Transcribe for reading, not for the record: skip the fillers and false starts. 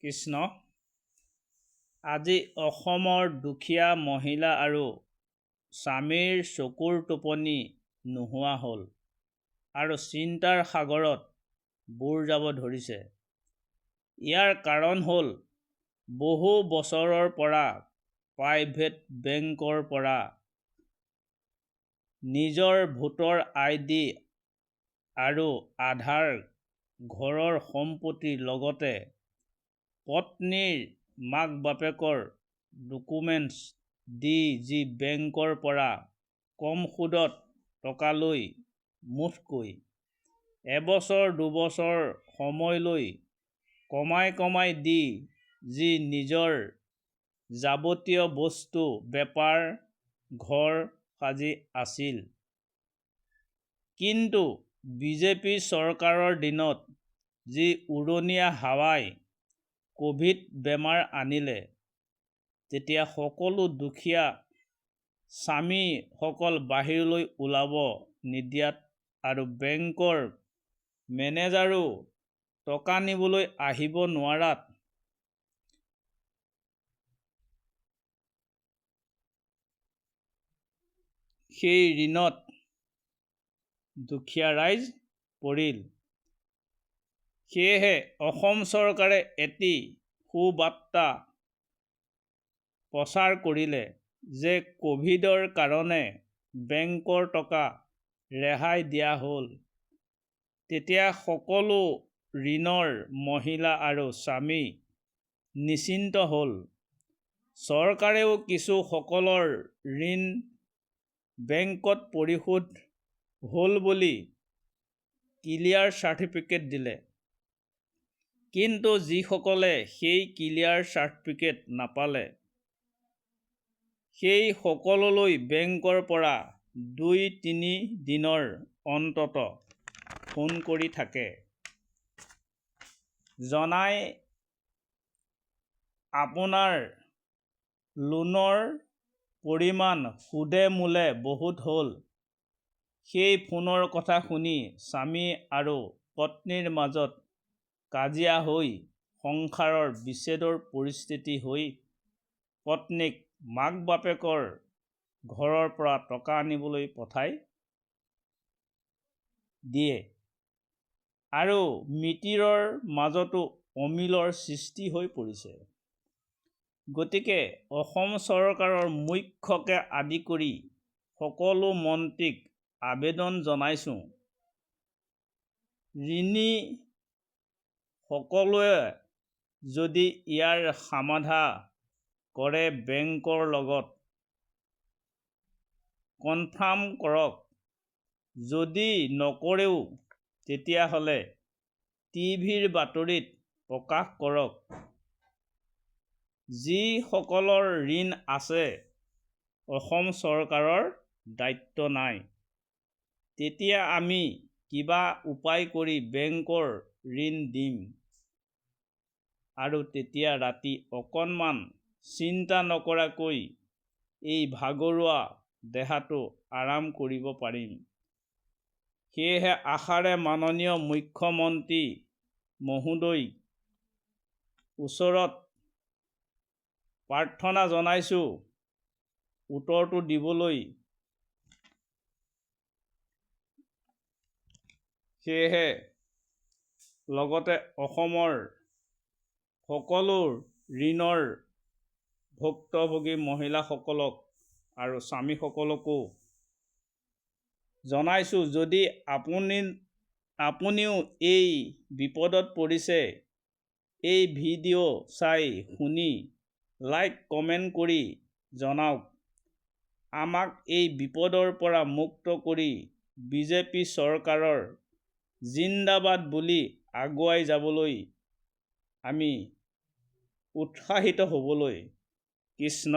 কৃষ্ণ। আজি অসমৰ দুখীয়া মহিলা আৰু স্বামীৰ চকুৰ টোপনি নোহোৱা হ'ল আৰু চিন্তাৰ সাগৰত বুৰ যাব ধৰিছে। ইয়াৰ কাৰণ হ'ল বহু বছৰৰ পৰা প্ৰাইভেট বেংকৰ পৰা নিজৰ ভোটাৰ ID আৰু আধাৰ, ঘৰৰ সম্পত্তিৰ লগতে পত্নীৰ মাক-বাপেকৰ ডকুমেণ্টছ দি যি বেংকৰ পৰা কম সুদত টকা লৈ মুঠকৈ এবছৰ-দুবছৰ সময় লৈ কমাই দি যি নিজৰ যাৱতীয় বস্তু, বেপাৰ, ঘৰ সাজি আছিল। কিন্তু বিজেপি চৰকাৰৰ দিনত যি উৰণীয়া হাৱাই ক'ভিড বেমাৰ আনিলে, তেতিয়া সকলো দুখীয়া স্বামীসকল বাহিৰলৈ ওলাব নিদিয়াত আৰু বেংকৰ মেনেজাৰো টকা নিবলৈ আহিব নোৱাৰাত সেই ঋণত দুখীয়া ৰাইজ পৰিল। সেয়েহে অসম চৰকাৰে এটি সুবাৰ্তা প্ৰচাৰ কৰিলে যে ক'ভিডৰ কাৰণে বেংকৰ টকা ৰেহাই দিয়া হ'ল। তেতিয়া সকলো ঋণৰ মহিলা আৰু স্বামী নিশ্চিন্ত হ'ল। চৰকাৰেও কিছু সকলৰ ঋণ বেংকত পৰিশোধ হ'ল বুলি ক্লিয়াৰ চাৰ্টিফিকেট দিলে। কিন্তু যিসকলে সেই ক্লিয়াৰ চাৰ্টিফিকেট নাপালে, সেই সকললৈ বেংকৰ পৰা ২-৩ দিনৰ অন্তত ফোন কৰি থাকে। জনাই আপোনাৰ লোনৰ পৰিমাণ সুদে মূলে বহুত হ'ল। সেই ফোনৰ কথা শুনি স্বামী আৰু পত্নীৰ মাজত কাজিয়া হৈ সংসাৰৰ বিচ্ছেদৰ পৰিস্থিতি হৈ পত্নীক মাক-বাপেকৰ ঘৰৰ পৰা টকা আনিবলৈ পঠাই দিয়ে আৰু মিতিৰৰ মাজতো অমিলৰ সৃষ্টি হৈ পৰিছে। গতিকে অসম চৰকাৰৰ মুখ্যকে আদি কৰি সকলো মন্ত্ৰীক আবেদন জনাইছোঁ, ঋণী সকলোৱে যদি ইয়াৰ সমাধান কৰে বেংকৰ লগত কনফাৰ্ম কৰক। যদি নকৰেও তেতিয়াহ'লে টিভিৰ বাতৰিত প্ৰকাশ কৰক। যি সকলৰ ঋণ আছে অসম চৰকাৰৰ দায়িত্ব নাই, তেতিয়া আমি কিবা উপায় কৰি বেংকৰ ঋণ দিম আৰু তেতিয়া ৰাতি অকণমান চিন্তা নকৰাকৈ এই ভাগৰুৱা দেহাটো আৰাম কৰিব পাৰিম। সেয়েহে আশাৰে মাননীয় মুখ্যমন্ত্ৰী মহোদয়ৰ ওচৰত প্ৰাৰ্থনা জনাইছোঁ উত্তৰটো দিবলৈ। সেয়েহে লগতে অসমৰ সকলো ঋণৰ ভুক্তভোগী মহিলাসকলক আৰু স্বামীসকলকো জনাইছোঁ, যদি আপুনিও এই বিপদত পৰিছে, এই ভিডিঅ' চাই শুনি লাইক কমেণ্ট কৰি জনাওক। আমাক এই বিপদৰ পৰা মুক্ত কৰি বিজেপি চৰকাৰৰ জিন্দাবাদ বুলি আগুৱাই যাবলৈ আমি উৎসাহিত হ'বলৈ। কৃষ্ণ।